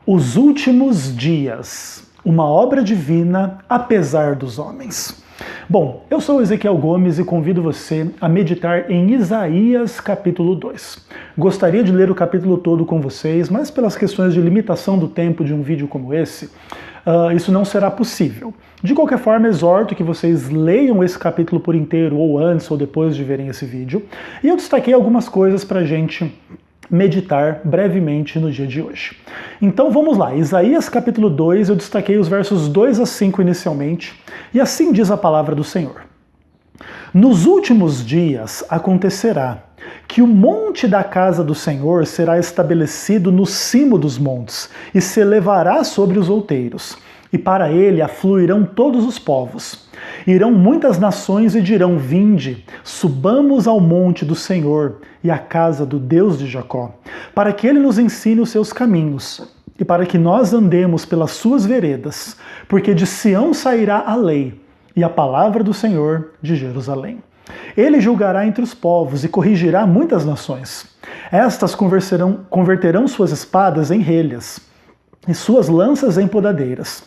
Os últimos dias, uma obra divina apesar dos homens. Bom, eu sou Ezequiel Gomes e convido você a meditar em Isaías capítulo 2. Gostaria de ler o capítulo todo com vocês, mas pelas questões de limitação do tempo de um vídeo como esse, isso não será possível. De qualquer forma, exorto que vocês leiam esse capítulo por inteiro, ou antes ou depois de verem esse vídeo, e eu destaquei algumas coisas para a gente meditar brevemente no dia de hoje. Então vamos lá, Isaías capítulo 2, eu destaquei os versos 2 a 5 inicialmente, e assim diz a palavra do Senhor. Nos últimos dias acontecerá que o monte da casa do Senhor será estabelecido no cimo dos montes, e se elevará sobre os outeiros, e para ele afluirão todos os povos. Irão muitas nações e dirão: vinde, subamos ao monte do Senhor e à casa do Deus de Jacó, para que ele nos ensine os seus caminhos, e para que nós andemos pelas suas veredas, porque de Sião sairá a lei, e a palavra do Senhor de Jerusalém. Ele julgará entre os povos e corrigirá muitas nações. Estas converterão suas espadas em relhas, e suas lanças em podadeiras.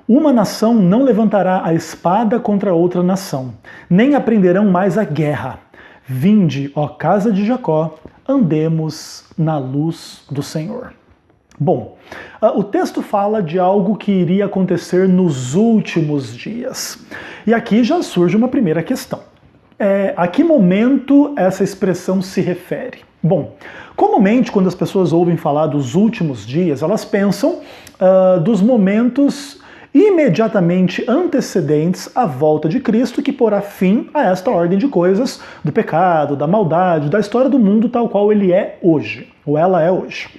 Uma nação não levantará a espada contra outra nação, nem aprenderão mais a guerra. Vinde, ó casa de Jacó, andemos na luz do Senhor. Bom, o texto fala de algo que iria acontecer nos últimos dias. E aqui já surge uma primeira questão. A que momento essa expressão se refere? Bom, comumente quando as pessoas ouvem falar dos últimos dias, elas pensam dos momentos imediatamente antecedentes à volta de Cristo, que porá fim a esta ordem de coisas do pecado, da maldade, da história do mundo tal qual ele é hoje, ou ela é hoje.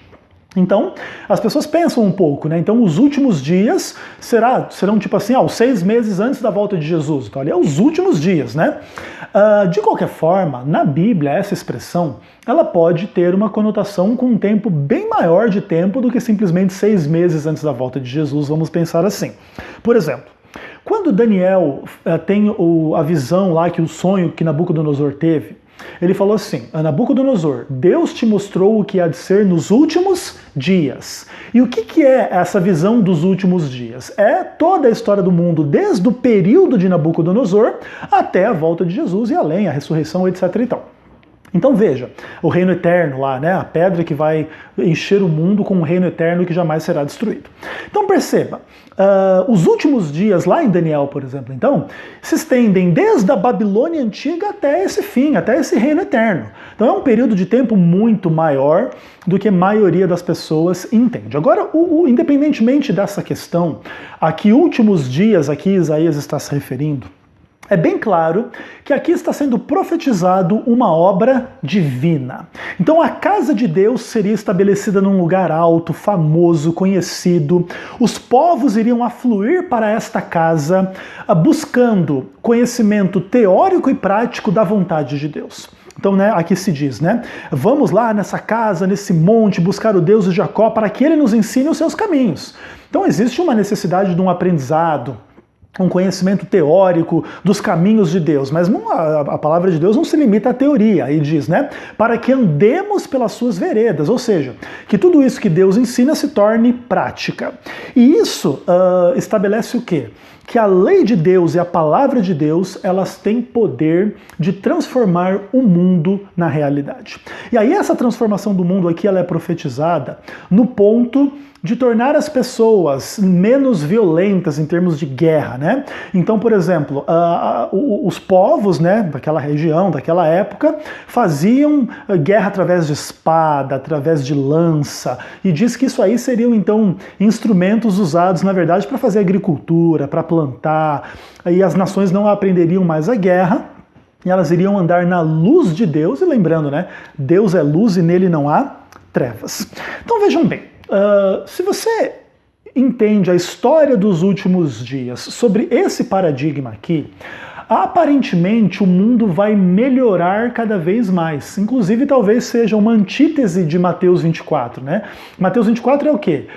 Então, as pessoas pensam um pouco, né? Então, os últimos dias serão tipo assim, os 6 meses antes da volta de Jesus. Então, ali é os últimos dias, né? De qualquer forma, na Bíblia, essa expressão, ela pode ter uma conotação com um tempo bem maior de tempo do que simplesmente 6 meses antes da volta de Jesus, vamos pensar assim. Por exemplo, quando Daniel tem a visão lá, o sonho que Nabucodonosor teve, ele falou assim: Nabucodonosor, Deus te mostrou o que há de ser nos últimos dias. E o que é essa visão dos últimos dias? É toda a história do mundo, desde o período de Nabucodonosor até a volta de Jesus e além, a ressurreição, etc. e tal. Então veja, o reino eterno lá, né? A pedra que vai encher o mundo com um reino eterno que jamais será destruído. Então perceba, os últimos dias lá em Daniel, por exemplo, então, se estendem desde a Babilônia antiga até esse fim, até esse reino eterno. Então é um período de tempo muito maior do que a maioria das pessoas entende. Agora, independentemente dessa questão, a que últimos dias aqui Isaías está se referindo, é bem claro que aqui está sendo profetizado uma obra divina. Então a casa de Deus seria estabelecida num lugar alto, famoso, conhecido. Os povos iriam afluir para esta casa, buscando conhecimento teórico e prático da vontade de Deus. Então, aqui se diz, vamos lá nessa casa, nesse monte, buscar o Deus de Jacó para que ele nos ensine os seus caminhos. Então existe uma necessidade de um aprendizado, um conhecimento teórico dos caminhos de Deus, mas a palavra de Deus não se limita à teoria, aí diz, para que andemos pelas suas veredas, ou seja, que tudo isso que Deus ensina se torne prática. E isso estabelece o quê? Que a lei de Deus e a palavra de Deus, elas têm poder de transformar o mundo na realidade. E aí essa transformação do mundo aqui, ela é profetizada no ponto de tornar as pessoas menos violentas em termos de guerra, Então, por exemplo, os povos, daquela região, daquela época, faziam guerra através de espada, através de lança, e diz que isso aí seriam, então, instrumentos usados, na verdade, para fazer agricultura, para plantar, e as nações não aprenderiam mais a guerra, e elas iriam andar na luz de Deus, e lembrando, Deus é luz e nele não há trevas. Então, vejam bem, se você entende a história dos últimos dias sobre esse paradigma aqui, aparentemente o mundo vai melhorar cada vez mais. Inclusive, talvez seja uma antítese de Mateus 24, Mateus 24 é o quê?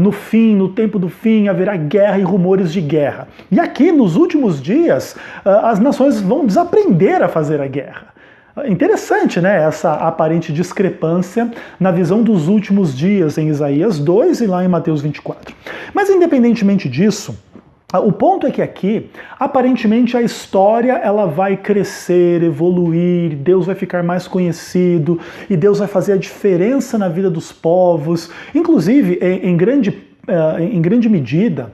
No fim, no tempo do fim, haverá guerra e rumores de guerra. E aqui, nos últimos dias, as nações vão desaprender a fazer a guerra. Interessante, né? Essa aparente discrepância na visão dos últimos dias em Isaías 2 e lá em Mateus 24. Mas independentemente disso, o ponto é que aqui, aparentemente, a história ela vai crescer, evoluir, Deus vai ficar mais conhecido e Deus vai fazer a diferença na vida dos povos. Inclusive, em grande medida,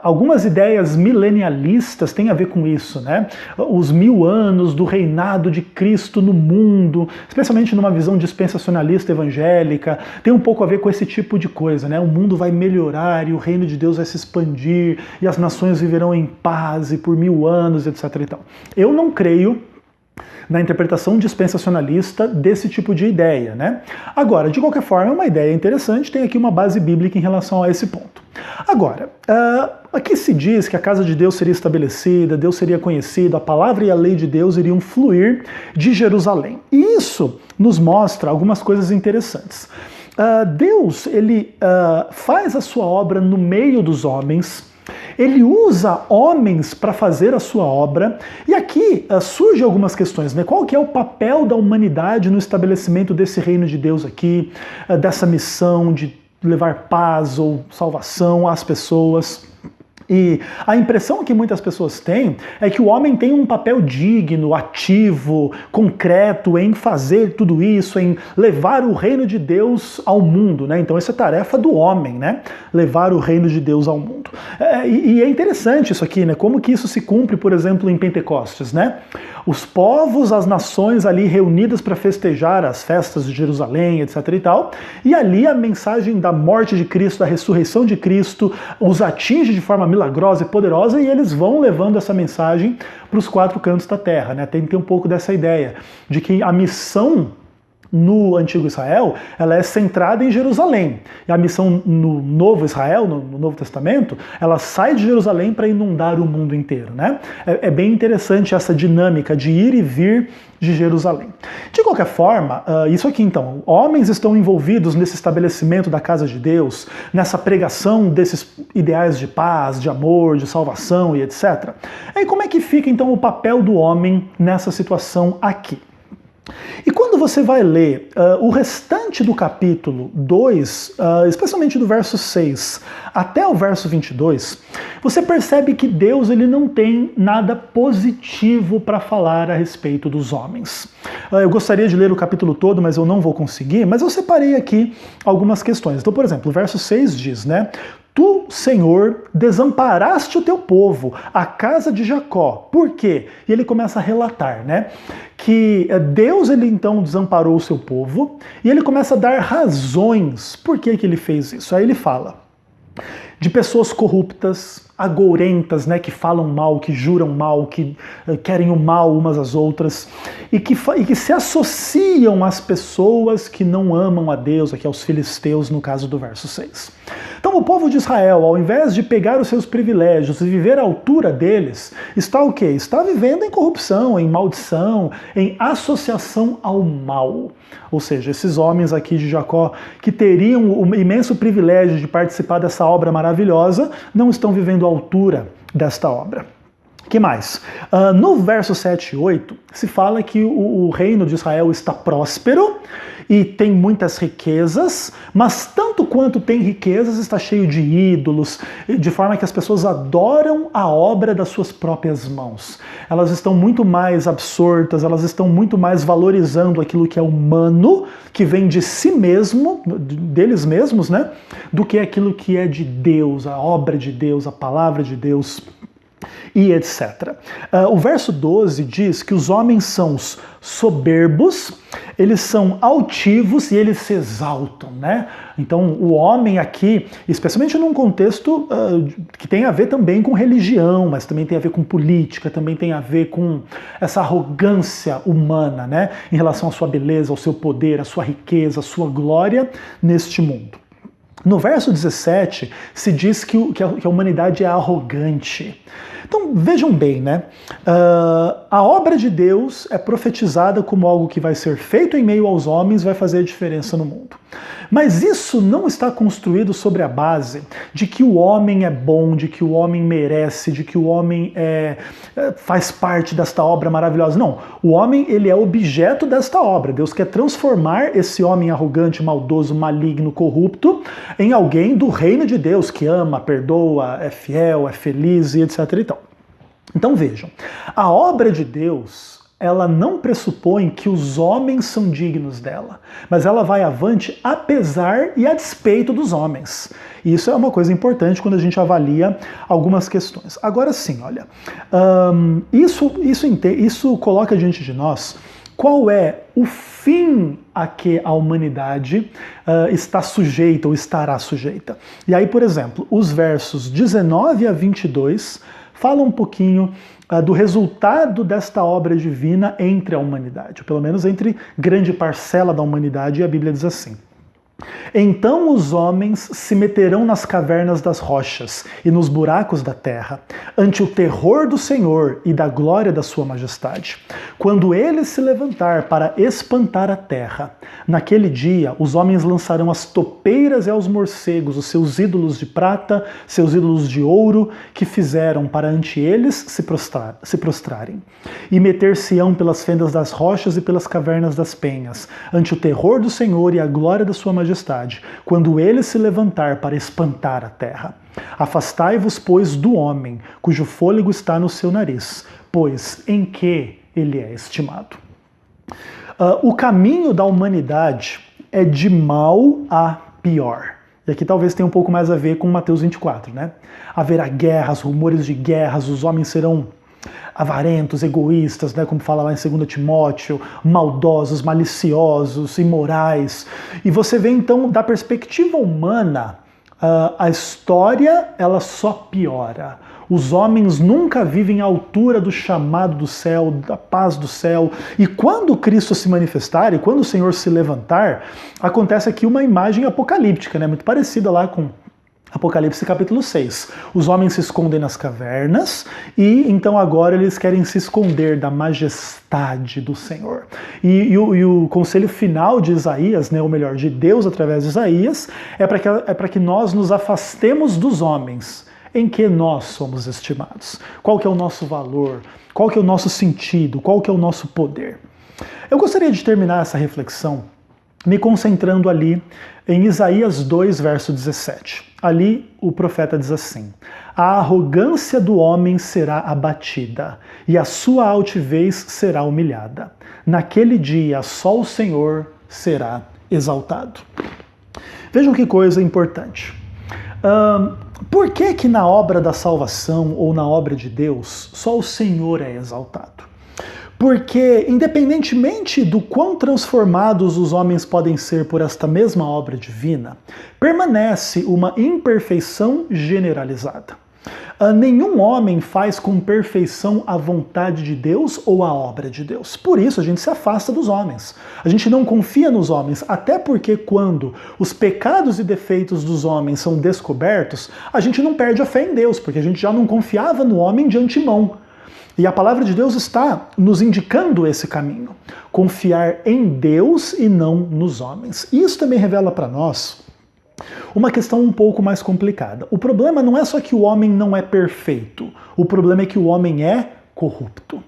algumas ideias milenialistas têm a ver com isso, né? Os 1000 anos do reinado de Cristo no mundo, especialmente numa visão dispensacionalista evangélica, tem um pouco a ver com esse tipo de coisa, né? O mundo vai melhorar e o reino de Deus vai se expandir e as nações viverão em paz e por 1000 anos, etc. e tal. Eu não creio na interpretação dispensacionalista desse tipo de ideia, né? Agora, de qualquer forma, é uma ideia interessante, tem aqui uma base bíblica em relação a esse ponto. Agora, aqui se diz que a casa de Deus seria estabelecida, Deus seria conhecido, a palavra e a lei de Deus iriam fluir de Jerusalém. E isso nos mostra algumas coisas interessantes. Deus, ele faz a sua obra no meio dos homens, ele usa homens para fazer a sua obra, e aqui surgem algumas questões, né? Qual que é o papel da humanidade no estabelecimento desse reino de Deus aqui, dessa missão de levar paz ou salvação às pessoas? E a impressão que muitas pessoas têm é que o homem tem um papel digno, ativo, concreto em fazer tudo isso, em levar o reino de Deus ao mundo, né? Então essa é a tarefa do homem, né? Levar o reino de Deus ao mundo. E é interessante isso aqui, né? Como que isso se cumpre, por exemplo, em Pentecostes, né? Os povos, as nações ali reunidas para festejar as festas de Jerusalém, etc. e tal, e ali a mensagem da morte de Cristo, da ressurreição de Cristo, os atinge de forma milagrosa e poderosa, e eles vão levando essa mensagem para os 4 cantos da terra, né? Tem que ter um pouco dessa ideia de que a missão no Antigo Israel, ela é centrada em Jerusalém. E a missão no Novo Israel, no Novo Testamento, ela sai de Jerusalém para inundar o mundo inteiro, né? É bem interessante essa dinâmica de ir e vir de Jerusalém. De qualquer forma, isso aqui então, homens estão envolvidos nesse estabelecimento da casa de Deus, nessa pregação desses ideais de paz, de amor, de salvação e etc. E como é que fica então o papel do homem nessa situação aqui? E quando você vai ler o restante do capítulo 2, especialmente do verso 6 até o verso 22, você percebe que Deus ele não tem nada positivo para falar a respeito dos homens. Eu gostaria de ler o capítulo todo, mas eu não vou conseguir, mas eu separei aqui algumas questões. Então, por exemplo, o verso 6 diz, né? Tu, Senhor, desamparaste o teu povo, a casa de Jacó. Por quê? E ele começa a relatar, né? Que Deus, ele então desamparou o seu povo, e ele começa a dar razões por que ele fez isso. Aí ele fala de pessoas corruptas, agourentas, né, que falam mal, que juram mal, que querem o mal umas às outras, e que se associam às pessoas que não amam a Deus, aqui aos filisteus, no caso do verso 6. Então o povo de Israel, ao invés de pegar os seus privilégios e viver à altura deles, está o quê? Está vivendo em corrupção, em maldição, em associação ao mal. Ou seja, esses homens aqui de Jacó, que teriam o imenso privilégio de participar dessa obra maravilhosa, não estão vivendo à altura desta obra. Que mais? No verso 7 e 8, se fala que o reino de Israel está próspero e tem muitas riquezas, mas tanto quanto tem riquezas, está cheio de ídolos, de forma que as pessoas adoram a obra das suas próprias mãos. Elas estão muito mais absortas, elas estão muito mais valorizando aquilo que é humano, que vem de si mesmo, deles mesmos, né? Do que aquilo que é de Deus, a obra de Deus, a palavra de Deus, e etc. O verso 12 diz que os homens são os soberbos, eles são altivos e eles se exaltam, né? Então o homem aqui, especialmente num contexto que tem a ver também com religião, mas também tem a ver com política, também tem a ver com essa arrogância humana, né? Em relação à sua beleza, ao seu poder, à sua riqueza, à sua glória neste mundo. No verso 17, se diz que a humanidade é arrogante. Então, vejam bem, né? A obra de Deus é profetizada como algo que vai ser feito em meio aos homens, vai fazer a diferença no mundo. Mas isso não está construído sobre a base de que o homem é bom, de que o homem merece, de que o homem faz parte desta obra maravilhosa. Não, o homem ele é objeto desta obra. Deus quer transformar esse homem arrogante, maldoso, maligno, corrupto em alguém do reino de Deus, que ama, perdoa, é fiel, é feliz e etc. Então vejam, a obra de Deus, ela não pressupõe que os homens são dignos dela, mas ela vai avante apesar e a despeito dos homens. E isso é uma coisa importante quando a gente avalia algumas questões. Agora sim, olha, isso coloca diante de nós qual é o fim a que a humanidade está sujeita ou estará sujeita. E aí, por exemplo, os versos 19 a 22 falam um pouquinho do resultado desta obra divina entre a humanidade, ou pelo menos entre grande parcela da humanidade, e a Bíblia diz assim: então os homens se meterão nas cavernas das rochas e nos buracos da terra, ante o terror do Senhor e da glória da sua majestade. Quando ele se levantar para espantar a terra, naquele dia os homens lançarão as topeiras e aos morcegos os seus ídolos de prata, seus ídolos de ouro, que fizeram para ante eles se prostrarem. E meter-se-ão pelas fendas das rochas e pelas cavernas das penhas, ante o terror do Senhor e a glória da sua majestade, quando ele se levantar para espantar a terra. Afastai-vos, pois, do homem, cujo fôlego está no seu nariz, pois em que ele é estimado. O caminho da humanidade é de mal a pior. E aqui talvez tenha um pouco mais a ver com Mateus 24, né? Haverá guerras, rumores de guerras, os homens serão avarentos, egoístas, né, como fala lá em 2 Timóteo, maldosos, maliciosos, imorais. E você vê então, da perspectiva humana, a história ela só piora. Os homens nunca vivem à altura do chamado do céu, da paz do céu. E quando Cristo se manifestar, e quando o Senhor se levantar, acontece aqui uma imagem apocalíptica, né, muito parecida lá com Apocalipse capítulo 6. Os homens se escondem nas cavernas e então agora eles querem se esconder da majestade do Senhor. E o conselho final de Isaías, né, ou melhor, de Deus através de Isaías, é para que nós nos afastemos dos homens em que nós somos estimados. Qual que é o nosso valor? Qual que é o nosso sentido? Qual que é o nosso poder? Eu gostaria de terminar essa reflexão me concentrando ali em Isaías 2, verso 17. Ali o profeta diz assim: a arrogância do homem será abatida, e a sua altivez será humilhada. Naquele dia só o Senhor será exaltado. Vejam que coisa importante. Por que na obra da salvação ou na obra de Deus só o Senhor é exaltado? Porque, independentemente do quão transformados os homens podem ser por esta mesma obra divina, permanece uma imperfeição generalizada. Nenhum homem faz com perfeição a vontade de Deus ou a obra de Deus. Por isso a gente se afasta dos homens. A gente não confia nos homens, até porque quando os pecados e defeitos dos homens são descobertos, a gente não perde a fé em Deus, porque a gente já não confiava no homem de antemão. E a palavra de Deus está nos indicando esse caminho. Confiar em Deus e não nos homens. E isso também revela para nós uma questão um pouco mais complicada. O problema não é só que o homem não é perfeito. O problema é que o homem é corrupto.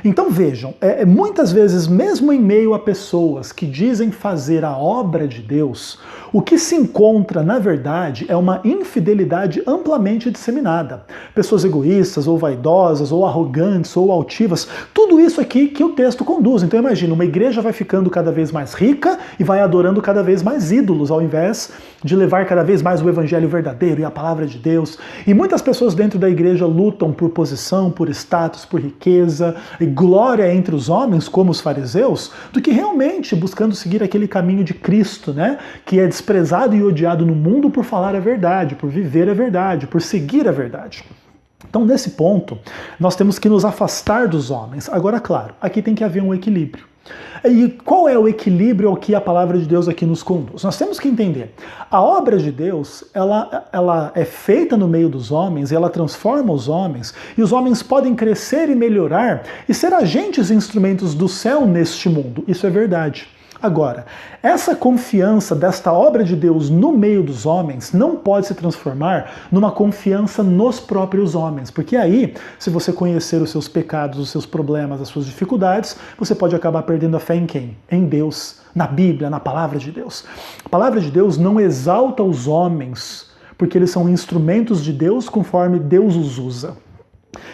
Então vejam, muitas vezes, mesmo em meio a pessoas que dizem fazer a obra de Deus, o que se encontra, na verdade, é uma infidelidade amplamente disseminada. Pessoas egoístas, ou vaidosas, ou arrogantes, ou altivas, tudo isso aqui que o texto conduz. Então imagina, uma igreja vai ficando cada vez mais rica e vai adorando cada vez mais ídolos, ao invés de levar cada vez mais o evangelho verdadeiro e a palavra de Deus. E muitas pessoas dentro da igreja lutam por posição, por status, por riqueza, e glória entre os homens, como os fariseus, do que realmente buscando seguir aquele caminho de Cristo, né? Que é desprezado e odiado no mundo por falar a verdade, por viver a verdade, por seguir a verdade. Então, nesse ponto, nós temos que nos afastar dos homens. Agora, claro, aqui tem que haver um equilíbrio. E qual é o equilíbrio ao que a palavra de Deus aqui nos conduz? Nós temos que entender, a obra de Deus, ela é feita no meio dos homens, e ela transforma os homens, e os homens podem crescer e melhorar, e ser agentes e instrumentos do céu neste mundo. Isso é verdade. Agora, essa confiança desta obra de Deus no meio dos homens não pode se transformar numa confiança nos próprios homens, porque aí, se você conhecer os seus pecados, os seus problemas, as suas dificuldades, você pode acabar perdendo a fé em quem? Em Deus, na Bíblia, na palavra de Deus. A palavra de Deus não exalta os homens, porque eles são instrumentos de Deus conforme Deus os usa.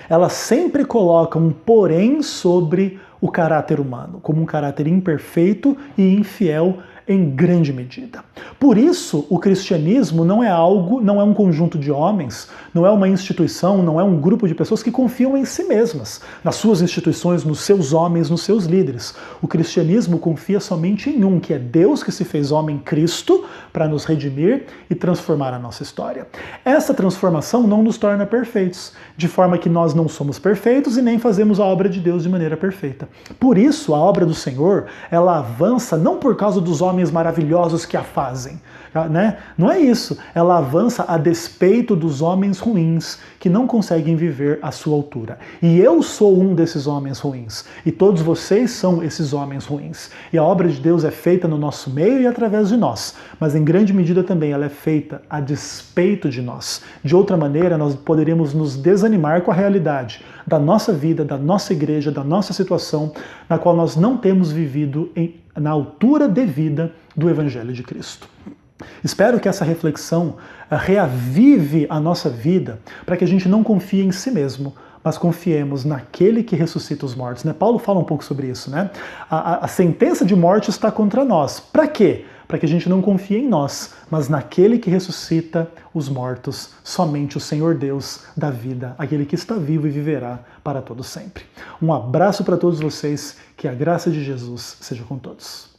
Ela sempre coloca um porém sobre o caráter humano, como um caráter imperfeito e infiel em grande medida. Por isso, o cristianismo não é um conjunto de homens, não é uma instituição, não é um grupo de pessoas que confiam em si mesmas, nas suas instituições, nos seus homens, nos seus líderes. O cristianismo confia somente em um, que é Deus que se fez homem, Cristo, para nos redimir e transformar a nossa história. Essa transformação não nos torna perfeitos, de forma que nós não somos perfeitos e nem fazemos a obra de Deus de maneira perfeita. Por isso, a obra do Senhor, ela avança não por causa dos homens maravilhosos que a fazem, né? Não é isso. Ela avança a despeito dos homens ruins que não conseguem viver à sua altura. E eu sou um desses homens ruins. E todos vocês são esses homens ruins. E a obra de Deus é feita no nosso meio e através de nós. Mas em grande medida também ela é feita a despeito de nós. De outra maneira, nós poderíamos nos desanimar com a realidade da nossa vida, da nossa igreja, da nossa situação, na qual nós não temos vivido na altura devida do Evangelho de Cristo. Espero que essa reflexão reavive a nossa vida para que a gente não confie em si mesmo, mas confiemos naquele que ressuscita os mortos. Né? Paulo fala um pouco sobre isso. Né? A sentença de morte está contra nós. Para quê? Para que a gente não confie em nós, mas naquele que ressuscita os mortos, somente o Senhor Deus da vida, aquele que está vivo e viverá para todo sempre. Um abraço para todos vocês, que a graça de Jesus seja com todos.